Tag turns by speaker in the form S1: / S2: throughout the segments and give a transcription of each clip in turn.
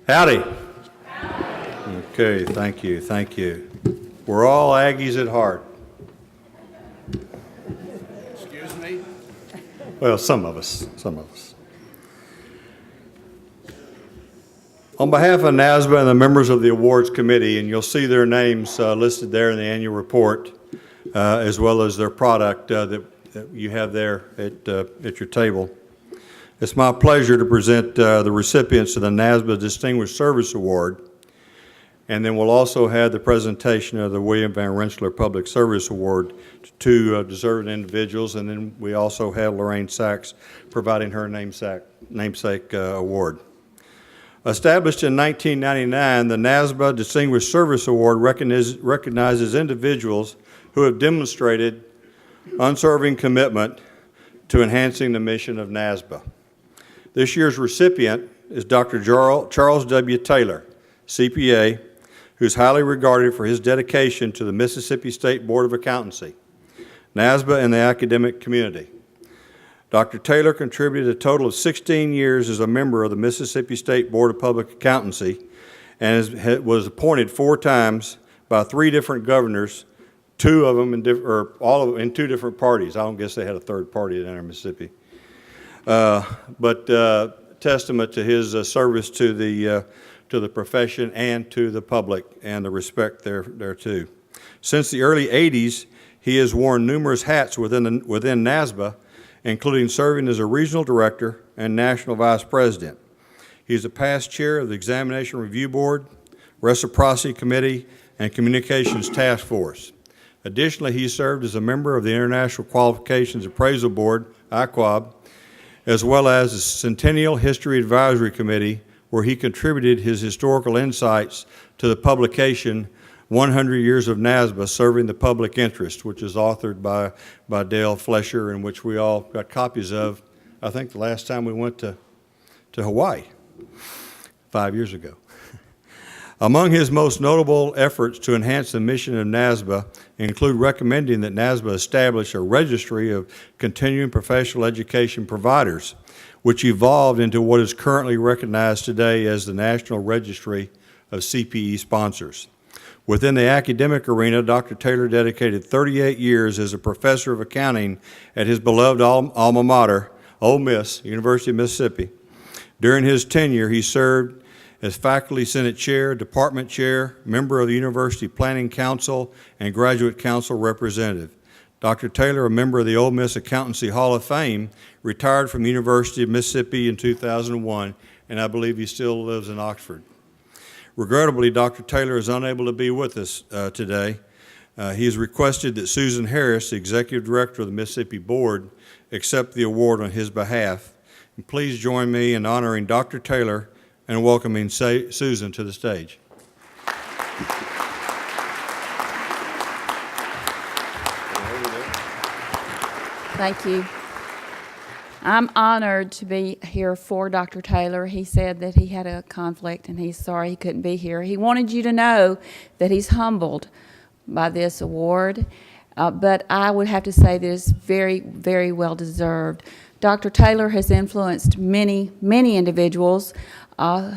S1: Howdy. Okay, thank you, thank you. We're all Aggies at heart.
S2: Excuse me?
S1: Well, some of us. On behalf of NASBA and the members of the awards committee, and you'll see their names listed there in the annual report, as well as their product that you have there at your table. It's my pleasure to present the recipients of the NASBA Distinguished Service Award, and then we'll also have the presentation of the William Van Rensselaer Public Service Award to two deserving individuals, and then we also have Lorraine Sachs providing her namesake award. Established in 1999, the NASBA Distinguished Service Award recognizes individuals who have demonstrated unswerving commitment to enhancing the mission of NASBA. This year's recipient is Dr. Charles W. Taylor, CPA, who's highly regarded for his dedication to the Mississippi State Board of Accountancy, NASBA, and the academic community. Dr. Taylor contributed a total of 16 years as a member of the Mississippi State Board of Public Accountancy and was appointed 4 times by 3 different governors, 2 of them all of them in 2 different parties. I don't guess they had a third party down in Mississippi. But testament to his service to the profession and to the public and the respect there too. Since the early 80s, he has worn numerous hats within NASBA, including serving as a regional director and national vice president. He's a past chair of the Examination Review Board, Reciprocity Committee, and Communications Task Force. Additionally, he served as a member of the International Qualifications Appraisal Board, IQAB, as well as the Centennial History Advisory Committee, where he contributed his historical insights to the publication 100 Years of NASBA Serving the Public Interest, which is authored by Dale Flesher, and which we all got copies of, I think, the last time we went to Hawaii 5 years ago. Among his most notable efforts to enhance the mission of NASBA include recommending that NASBA establish a registry of continuing professional education providers, which evolved into what is currently recognized today as the National Registry of CPE Sponsors. Within the academic arena, Dr. Taylor dedicated 38 years as a professor of accounting at his beloved alma mater, Ole Miss, University of Mississippi. During his tenure, he served as faculty senate chair, department chair, member of the University Planning Council, and graduate council representative. Dr. Taylor, a member of the Ole Miss Accountancy Hall of Fame, retired from the University of Mississippi in 2001, and I believe he still lives in Oxford. Regrettably, Dr. Taylor is unable to be with us today. He has requested that Susan Harris, the Executive Director of the Mississippi Board, accept the award on his behalf. And please join me in honoring Dr. Taylor and welcoming Susan to the stage.
S3: Thank you. I'm honored to be here for Dr. Taylor. He said that he had a conflict and he's sorry he couldn't be here. He wanted you to know that he's humbled by this award, but I would have to say that it's very, very well deserved. Dr. Taylor has influenced many, many individuals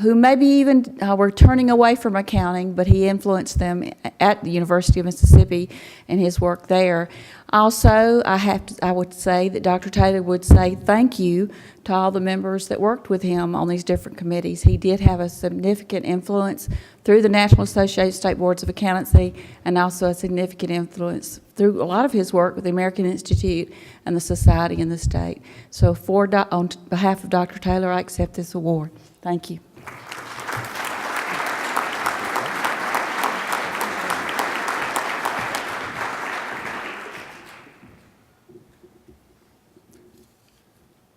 S3: who maybe even were turning away from accounting, but he influenced them at the University of Mississippi and his work there. Also, I would say that Dr. Taylor would say thank you to all the members that worked with him on these different committees. He did have a significant influence through the National Association of State Boards of Accountancy, and also a significant influence through a lot of his work with the American Institute and the Society in the state. So on behalf of Dr. Taylor, I accept this award. Thank you.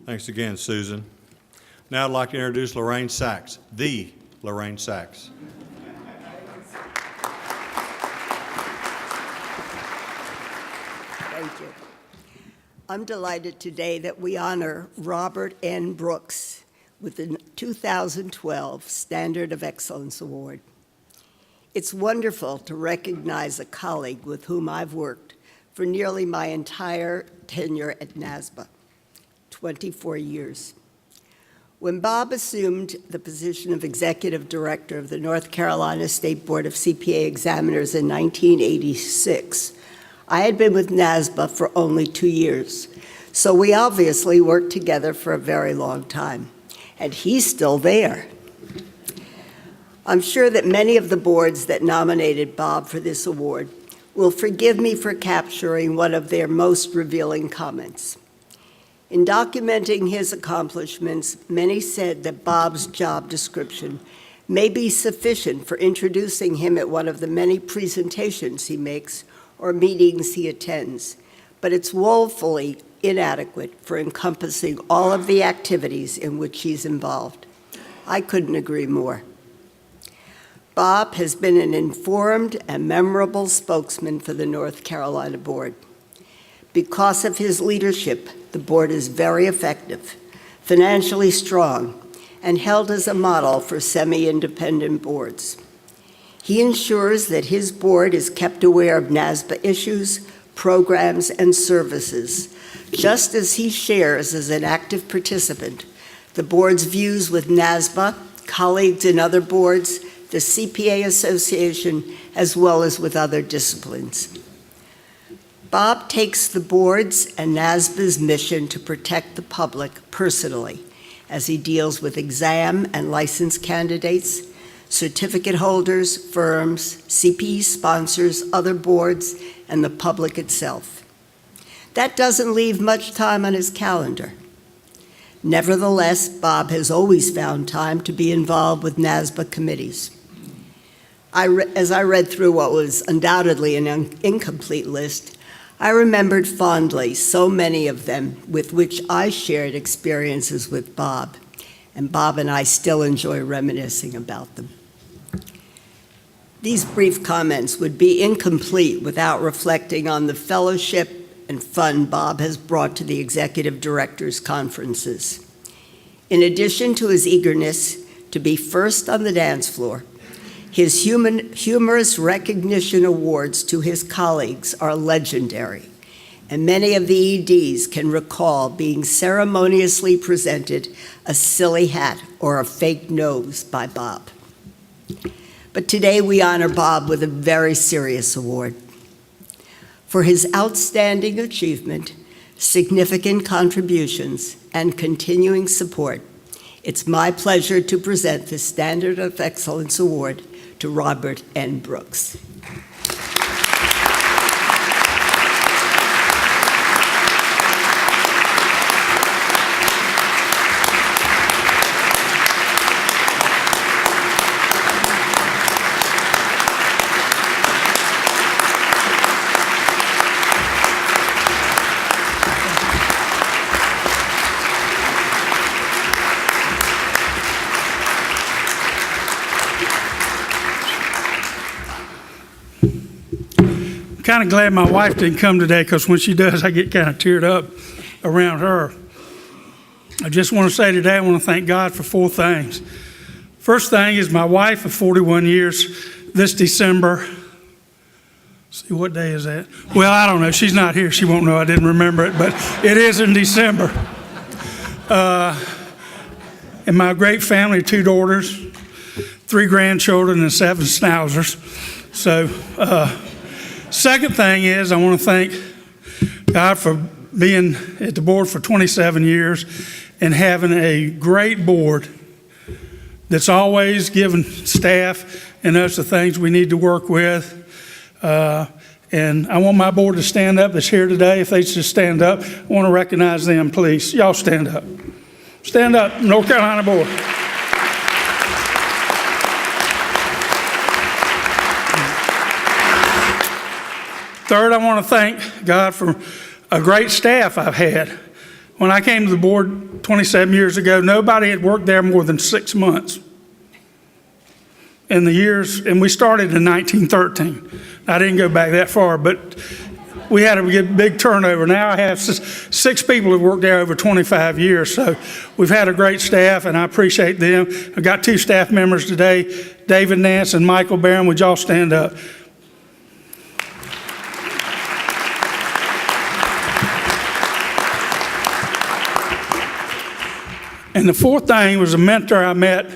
S1: Thanks again, Susan. Now I'd like to introduce Lorraine Sachs, the Lorraine Sachs.
S4: Thank you. I'm delighted today that we honor Robert N. Brooks with the 2012 Standard of Excellence Award. It's wonderful to recognize a colleague with whom I've worked for nearly my entire tenure at NASBA, 24 years. When Bob assumed the position of Executive Director of the North Carolina State Board of CPA Examiners in 1986, I had been with NASBA for only 2 years, so we obviously worked together for a very long time, and he's still there. I'm sure that many of the boards that nominated Bob for this award will forgive me for capturing one of their most revealing comments. In documenting his accomplishments, many said that Bob's job description may be sufficient for introducing him at one of the many presentations he makes or meetings he attends, but it's woefully inadequate for encompassing all of the activities in which he's involved. I couldn't agree more. Bob has been an informed and memorable spokesman for the North Carolina Board. Because of his leadership, the board is very effective, financially strong, and held as a model for semi-independent boards. He ensures that his board is kept aware of NASBA issues, programs, and services, just as he shares as an active participant the board's views with NASBA, colleagues in other boards, the CPA Association, as well as with other disciplines. Bob takes the board's and NASBA's mission to protect the public personally as he deals with exam and license candidates, certificate holders, firms, CPE sponsors, other boards, and the public itself. That doesn't leave much time on his calendar. Nevertheless, Bob has always found time to be involved with NASBA committees. As I read through what was undoubtedly an incomplete list, I remembered fondly so many of them with which I shared experiences with Bob, and Bob and I still enjoy reminiscing about them. These brief comments would be incomplete without reflecting on the fellowship and fun Bob has brought to the Executive Directors' Conferences. In addition to his eagerness to be first on the dance floor, his humorous recognition awards to his colleagues are legendary, and many of the EDs can recall being ceremoniously presented a silly hat or a fake nose by Bob. But today we honor Bob with a very serious award. For his outstanding achievement, significant contributions, and continuing support, it's my pleasure to present the Standard of Excellence Award to Robert N. Brooks.
S2: Kind of glad my wife didn't come today, because when she does, I get kind of teared up around her. I just want to say today, I want to thank God for 4 things. First thing is my wife of 41 years this December. See, what day is that? Well, I don't know. She's not here. She won't know. I didn't remember it, but it is in December. And my great family, 2 daughters, 3 grandchildren, and 7 schnauzers. So, second thing is, I want to thank God for being at the board for 27 years and having a great board that's always giving staff and us the things we need to work with. And I want my board to stand up that's here today. If they just stand up, I want to recognize them, please. Y'all stand up. Stand up, North Carolina Board. Third, I want to thank God for a great staff I've had. When I came to the board 27 years ago, nobody had worked there more than 6 months. And we started in 1913. I didn't go back that far, but we had a big turnover. Now I have 6 people who've worked there over 25 years. So we've had a great staff, and I appreciate them. I've got 2 staff members today, David Nance and Michael Barron. Would y'all stand up? And the fourth thing was a mentor I met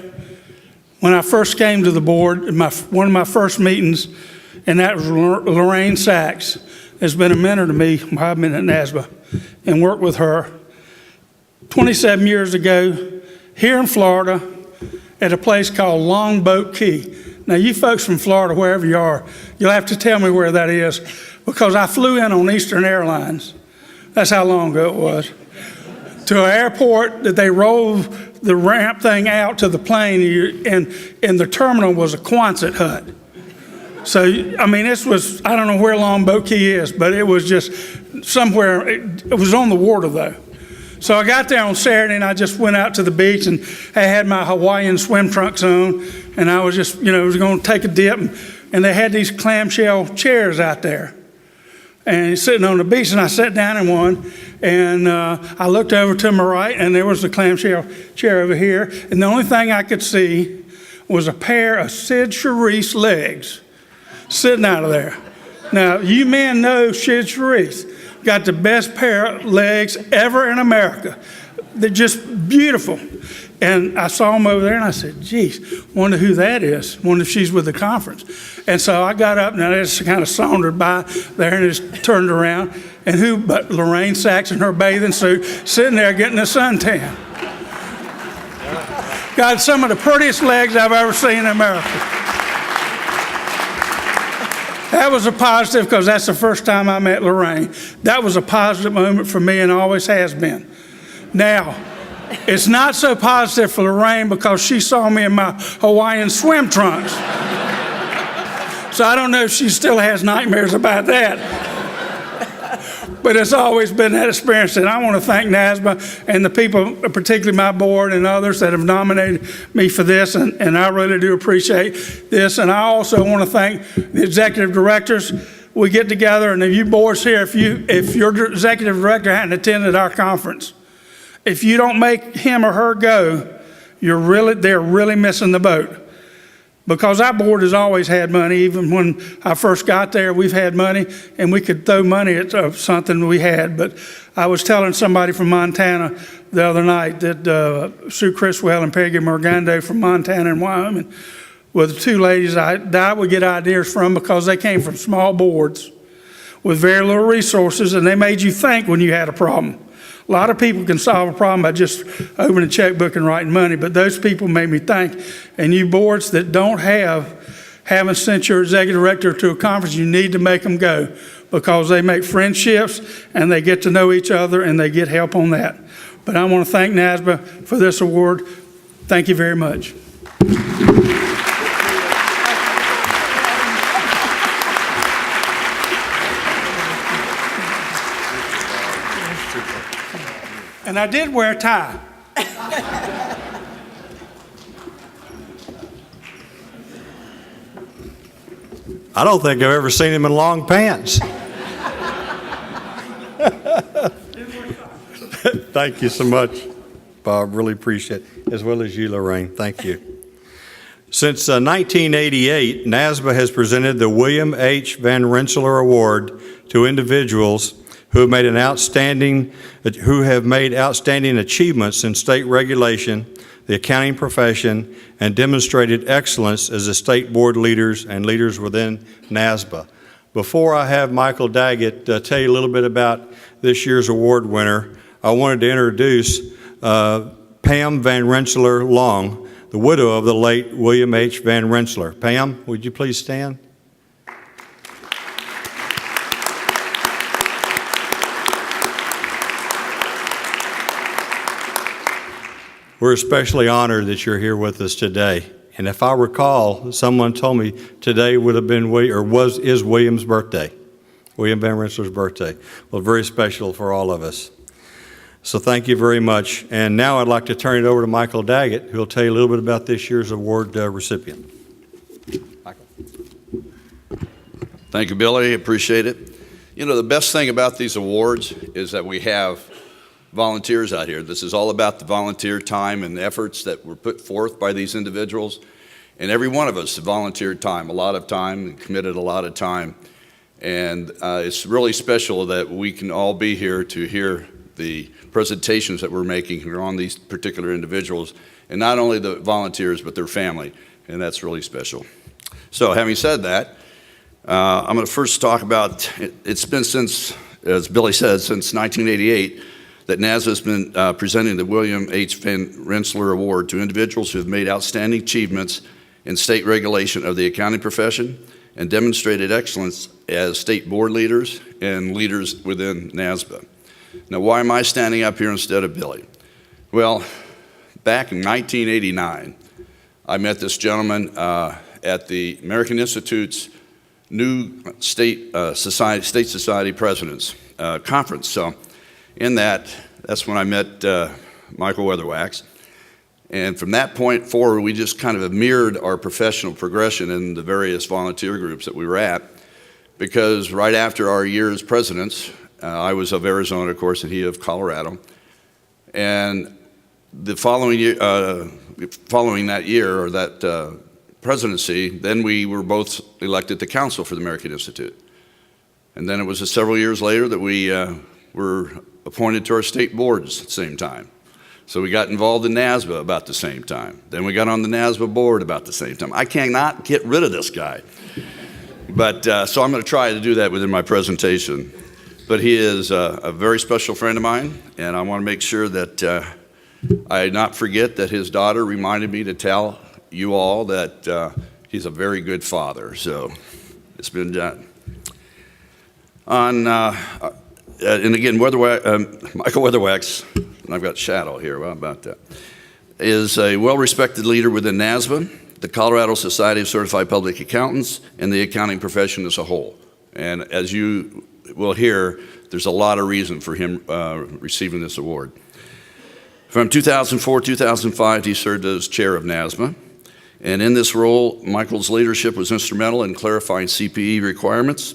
S2: when I first came to the board, in one of my first meetings, and that was Lorraine Sachs. Has been a mentor to me while I've been at NASBA and worked with her 27 years ago here in Florida at a place called Longboat Key. Now, you folks from Florida, wherever you are, you'll have to tell me where that is because I flew in on Eastern Airlines. That's how long ago it was. To an airport that they rolled the ramp thing out to the plane, and the terminal was a Quonset hut. So, I mean, this was, I don't know where Longboat Key is, but it was just somewhere, it was on the water though. So I got there on Saturday and I just went out to the beach and I had my Hawaiian swim trunks on and I was just, was going to take a dip and they had these clamshell chairs out there. And sitting on the beach and I sat down in one and I looked over to my right and there was the clamshell chair over here. And the only thing I could see was a pair of Sid Charisse legs sitting out of there. Now, you men know Sid Charisse got the best pair of legs ever in America. They're just beautiful. And I saw him over there and I said, geez, wonder who that is. Wonder if she's with the conference. And so I got up and I just kind of sauntered by there and just turned around. And who but Lorraine Sachs in her bathing suit sitting there getting a suntan. Got some of the prettiest legs I've ever seen in America. That was a positive because that's the first time I met Lorraine. That was a positive moment for me and always has been. Now, it's not so positive for Lorraine because she saw me in my Hawaiian swim trunks. So I don't know if she still has nightmares about that. But it's always been that experience. And I want to thank NASBA and the people, particularly my board and others that have nominated me for this. And I really do appreciate this. And I also want to thank the executive directors. We get together, and if you boards here, if your executive director hadn't attended our conference, if you don't make him or her go, they're really missing the boat. Because our board has always had money. Even when I first got there, we've had money, and we could throw money at something we had. But I was telling somebody from Montana the other night that Sue Criswell and Peggy Morgando from Montana and Wyoming were the two ladies that I would get ideas from because they came from small boards with very little resources, and they made you think when you had a problem. A lot of people can solve a problem by just opening a checkbook and writing money, but those people made me think. And you boards that haven't sent your executive director to a conference, you need to make them go because they make friendships and they get to know each other and they get help on that. But I want to thank NASBA for this award. Thank you very much. And I did wear a tie.
S1: I don't think I've ever seen him in long pants. Thank you so much, Bob. Really appreciate it, as well as you, Lorraine. Thank you. Since 1988, NASBA has presented the William H. Van Rensselaer Award to individuals who have made outstanding achievements in state regulation, the accounting profession, and demonstrated excellence as the state board leaders and leaders within NASBA. Before I have Michael Daggett tell you a little bit about this year's award winner, I wanted to introduce Pam Van Rensselaer Long, the widow of the late William H. Van Rensselaer. Pam, would you please stand? We're especially honored that you're here with us today. And if I recall, someone told me today would have been, is William's birthday, William Van Rensselaer's birthday. Well, very special for all of us. So thank you very much. And now I'd like to turn it over to Michael Daggett, who will tell you a little bit about this year's award recipient. Michael.
S5: Thank you, Billy. Appreciate it. You know, the best thing about these awards is that we have volunteers out here. This is all about the volunteer time and the efforts that were put forth by these individuals. And every one of us volunteered time, a lot of time, and committed a lot of time. And it's really special that we can all be here to hear the presentations that we're making here on these particular individuals, and not only the volunteers, but their family, and that's really special. So having said that, I'm going to first talk about, it's been since, as Billy said, since 1988, that NASBA has been presenting the William H. Van Rensselaer Award to individuals who have made outstanding achievements in state regulation of the accounting profession and demonstrated excellence as state board leaders and leaders within NASBA. Now, why am I standing up here instead of Billy? Well, back in 1989, I met this gentleman at the American Institute's new State Society Presidents Conference. So in that's when I met Michael Weatherwax. And from that point forward, we just kind of mirrored our professional progression in the various volunteer groups that we were at, because right after our year as presidents, I was of Arizona, of course, and he of Colorado. And the following year, following that year, or that presidency, then we were both elected to council for the American Institute. And then it was several years later that we were appointed to our state boards at the same time. So we got involved in NASBA about the same time. Then we got on the NASBA board about the same time. I cannot get rid of this guy. But so I'm going to try to do that within my presentation. But he is a very special friend of mine, and I want to make sure that I not forget that his daughter reminded me to tell you all that he's a very good father. So it's been done. And again, Michael Weatherwax, and I've got Shadow here, well, about that, is a well-respected leader within NASBA, the Colorado Society of Certified Public Accountants, and the accounting profession as a whole. And as you will hear, there's a lot of reason for him receiving this award. From 2004-2005, he served as chair of NASBA. And in this role, Michael's leadership was instrumental in clarifying CPE requirements,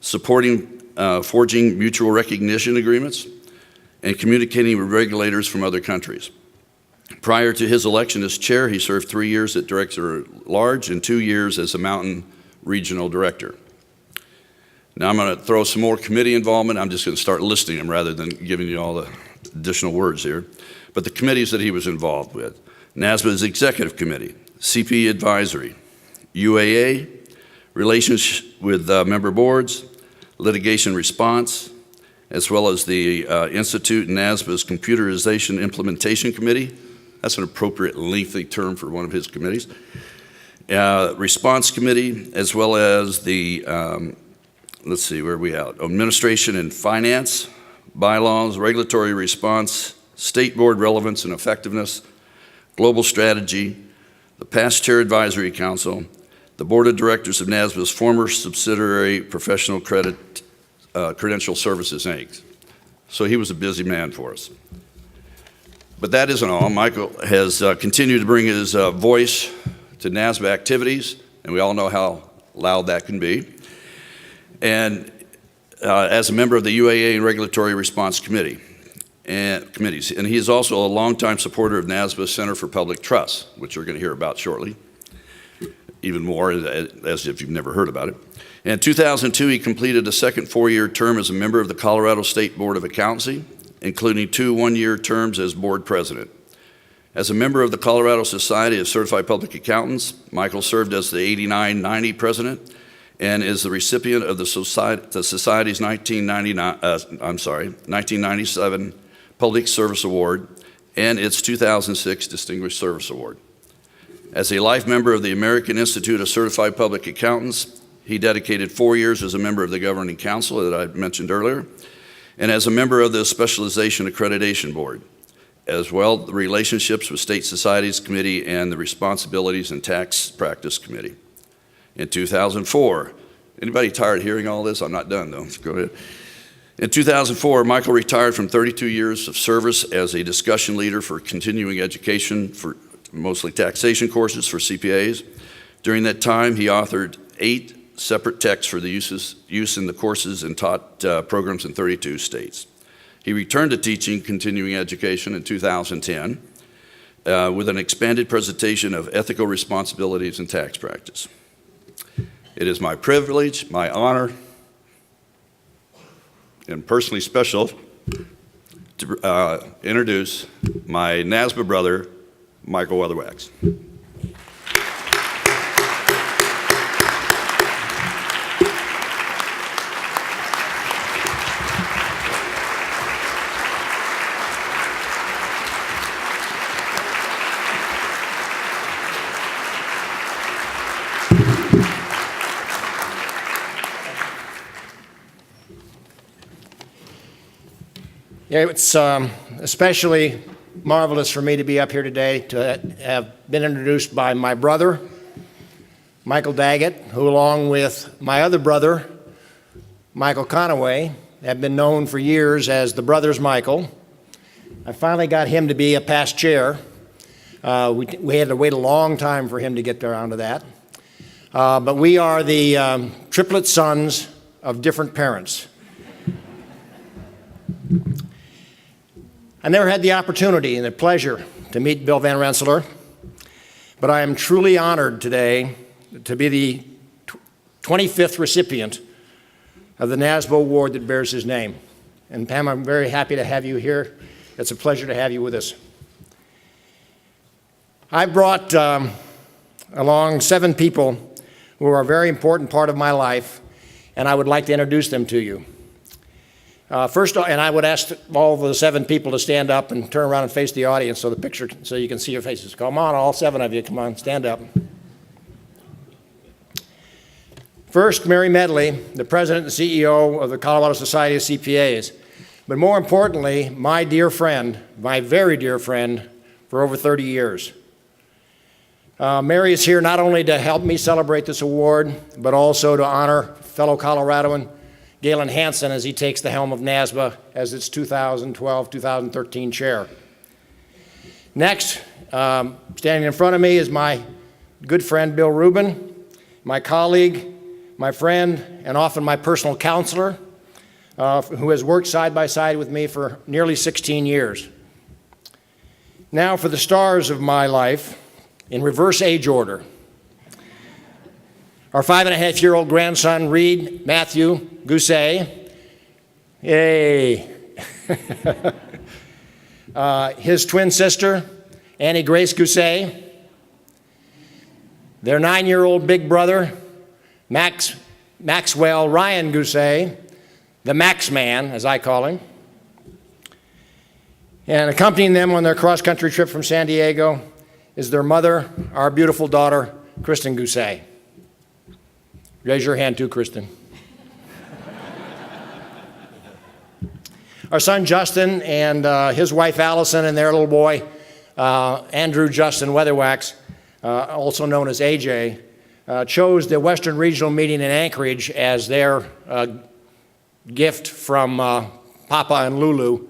S5: supporting forging mutual recognition agreements, and communicating with regulators from other countries. Prior to his election as chair, he served 3 years as Director at Large and 2 years as a Mountain Regional Director. Now I'm going to throw some more committee involvement. I'm just going to start listing them rather than giving you all the additional words here. But the committees that he was involved with: NASBA's Executive Committee, CPE Advisory, UAA, Relations with Member Boards, Litigation Response, as well as the Institute and NASBA's Computerization Implementation Committee. That's an appropriate lengthy term for one of his committees. Response Committee, as well as the, let's see, where are we at? Administration and Finance, Bylaws, Regulatory Response, State Board Relevance and Effectiveness, Global Strategy, the Past Chair Advisory Council, the Board of Directors of NASBA's former subsidiary Professional Credential Services, Inc. So he was a busy man for us. But that isn't all. Michael has continued to bring his voice to NASBA activities, and we all know how loud that can be. And as a member of the UAA and Regulatory Response Committees. And he is also a longtime supporter of NASBA's Center for Public Trust, which you're going to hear about shortly. Even more, as if you've never heard about it. In 2002, he completed a second 4-year term as a member of the Colorado State Board of Accountancy, including 2 one-year terms as board president. As a member of the Colorado Society of Certified Public Accountants, Michael served as the 89-90 president and is the recipient of the Society's 1997 Public Service Award and its 2006 Distinguished Service Award. As a life member of the American Institute of Certified Public Accountants, he dedicated 4 years as a member of the Governing Council that I mentioned earlier, and as a member of the Specialization Accreditation Board, as well the Relationships with State Societies Committee and the Responsibilities and Tax Practice Committee. In 2004, anybody tired of hearing all this? I'm not done though, let's go ahead. In 2004, Michael retired from 32 years of service as a discussion leader for continuing education for mostly taxation courses for CPAs. During that time, he authored 8 separate texts for the use in the courses and taught programs in 32 states. He returned to teaching continuing education in 2010 with an expanded presentation of ethical responsibilities and tax practice. It is my privilege, my honor, and personally special to introduce my NASBA brother, Michael Weatherwax.
S6: Yeah, it's especially marvelous for me to be up here today to have been introduced by my brother, Michael Daggett, who along with my other brother, Michael Conaway, have been known for years as the Brothers Michael. I finally got him to be a past chair. We had to wait a long time for him to get around to that. But we are the triplet sons of different parents. I never had the opportunity and the pleasure to meet Bill Van Rensselaer, but I am truly honored today to be the 25th recipient of the NASBA award that bears his name. And Pam, I'm very happy to have you here. It's a pleasure to have you with us. I brought along 7 people who are a very important part of my life, and I would like to introduce them to you. First, and I would ask all the 7 people to stand up and turn around and face the audience so so you can see your faces. Come on, all 7 of you, come on, stand up. First, Mary Medley, the President and CEO of the Colorado Society of CPAs. But more importantly, my dear friend, my very dear friend, for over 30 years. Mary is here not only to help me celebrate this award, but also to honor fellow Coloradoan Galen Hansen as he takes the helm of NASBA as its 2012-2013 chair. Next, standing in front of me is my good friend Bill Rubin, my colleague, my friend, and often my personal counselor, who has worked side by side with me for nearly 16 years. Now for the stars of my life, in reverse age order. Our 5.5-year-old grandson, Reed Matthew Gousset, yay. His twin sister, Annie Grace Gousset, their 9-year-old big brother, Maxwell Ryan Gousset, the Max Man, as I call him, and accompanying them on their cross-country trip from San Diego is their mother, our beautiful daughter, Kristen Gousset. Raise your hand too, Kristen. Our son Justin and his wife Allison and their little boy, Andrew Justin Weatherwax, also known as AJ, chose the Western Regional Meeting in Anchorage as their gift from Papa and Lulu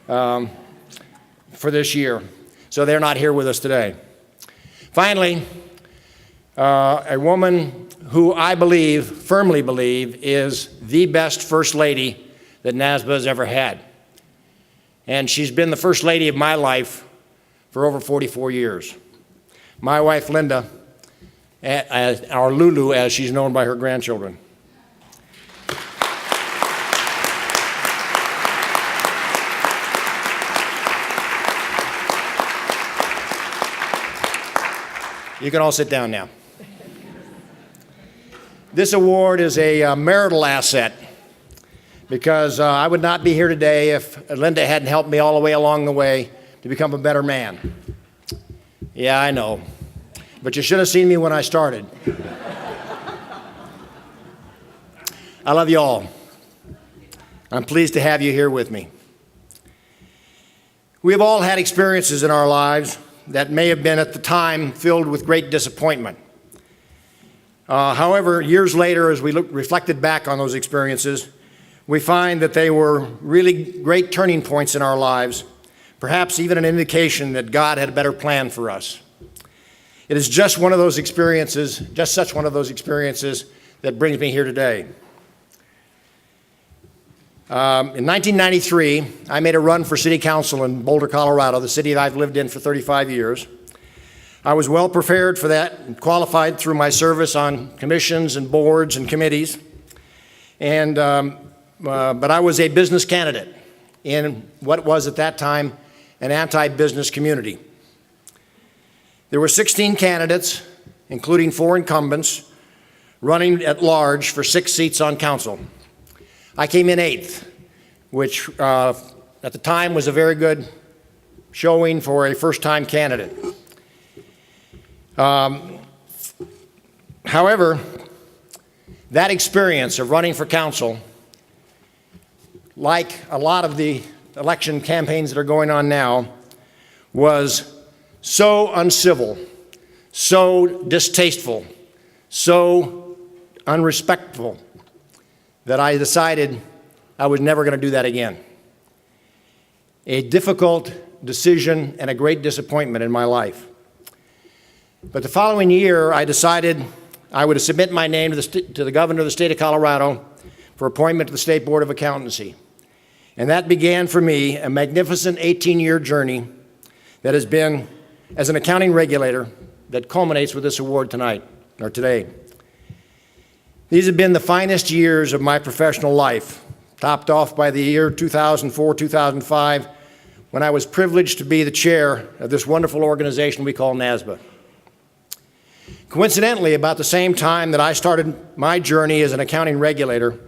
S6: for this year. So they're not here with us today. Finally, a woman who I firmly believe, is the best First Lady that NASBA has ever had. And she's been the First Lady of my life for over 44 years. My wife, Linda, or Lulu, as she's known by her grandchildren. You can all sit down now. This award is a marital asset because I would not be here today if Linda hadn't helped me all the way along the way to become a better man. Yeah, I know. But you should have seen me when I started. I love you all. I'm pleased to have you here with me. We have all had experiences in our lives that may have been at the time filled with great disappointment. However, years later, as we reflected back on those experiences, we find that they were really great turning points in our lives, perhaps even an indication that God had a better plan for us. It is just one of those experiences, just such one of those experiences, that brings me here today. In 1993, I made a run for city council in Boulder, Colorado, the city that I've lived in for 35 years. I was well prepared for that and qualified through my service on commissions and boards and committees. But I was a business candidate. in what was at that time an anti-business community. There were 16 candidates, including 4 incumbents, running at large for 6 seats on council. I came in 8th, which at the time was a very good showing for a first-time candidate. However, that experience of running for council, like a lot of the election campaigns that are going on now, was so uncivil, so distasteful, so unrespectful that I decided I was never going to do that again. A difficult decision and a great disappointment in my life. But the following year, I decided I would submit my name to the governor of the state of Colorado for appointment to the State Board of Accountancy. And that began for me a magnificent 18-year journey that has been, as an accounting regulator, that culminates with this award tonight, or today. These have been the finest years of my professional life, topped off by the year 2004-2005, when I was privileged to be the chair of this wonderful organization we call NASBA. Coincidentally, about the same time that I started my journey as an accounting regulator,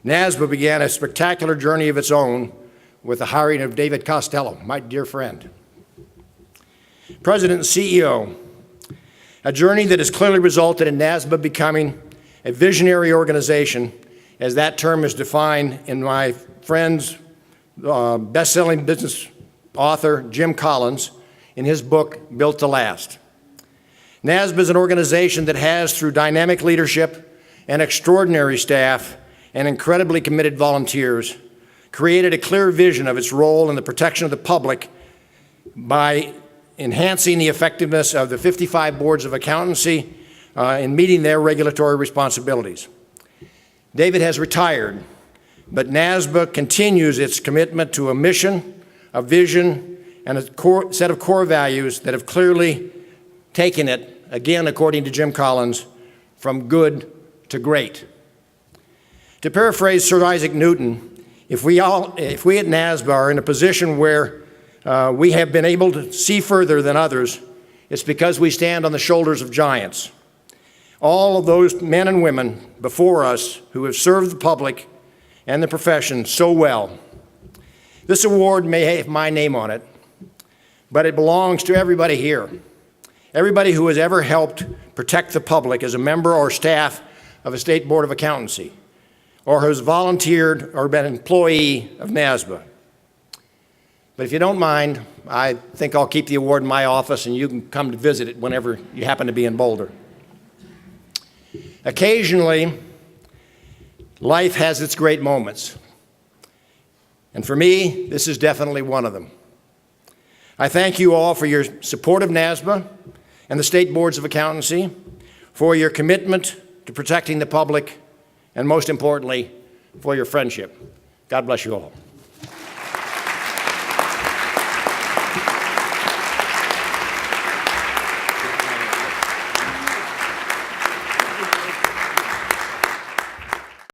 S6: NASBA began a spectacular journey of its own with the hiring of David Costello, my dear friend. President and CEO, a journey that has clearly resulted in NASBA becoming a visionary organization, as that term is defined in my friend's best-selling business author, Jim Collins, in his book, Built to Last. NASBA is an organization that has, through dynamic leadership and extraordinary staff and incredibly committed volunteers, created a clear vision of its role in the protection of the public by enhancing the effectiveness of the 55 boards of accountancy in meeting their regulatory responsibilities. David has retired, but NASBA continues its commitment to a mission, a vision, and a set of core values that have clearly taken it, again according to Jim Collins, from good to great. To paraphrase Sir Isaac Newton, if we at NASBA are in a position where we have been able to see further than others, it's because we stand on the shoulders of giants. All of those men and women before us who have served the public and the profession so well. This award may have my name on it, but it belongs to everybody here. Everybody who has ever helped protect the public as a member or staff of a State Board of Accountancy, or has volunteered or been an employee of NASBA. But if you don't mind, I think I'll keep the award in my office and you can come to visit it whenever you happen to be in Boulder. Occasionally, life has its great moments. And for me, this is definitely one of them. I thank you all for your support of NASBA and the State Boards of Accountancy, for your commitment to protecting the public, and most importantly, for your friendship. God bless you all.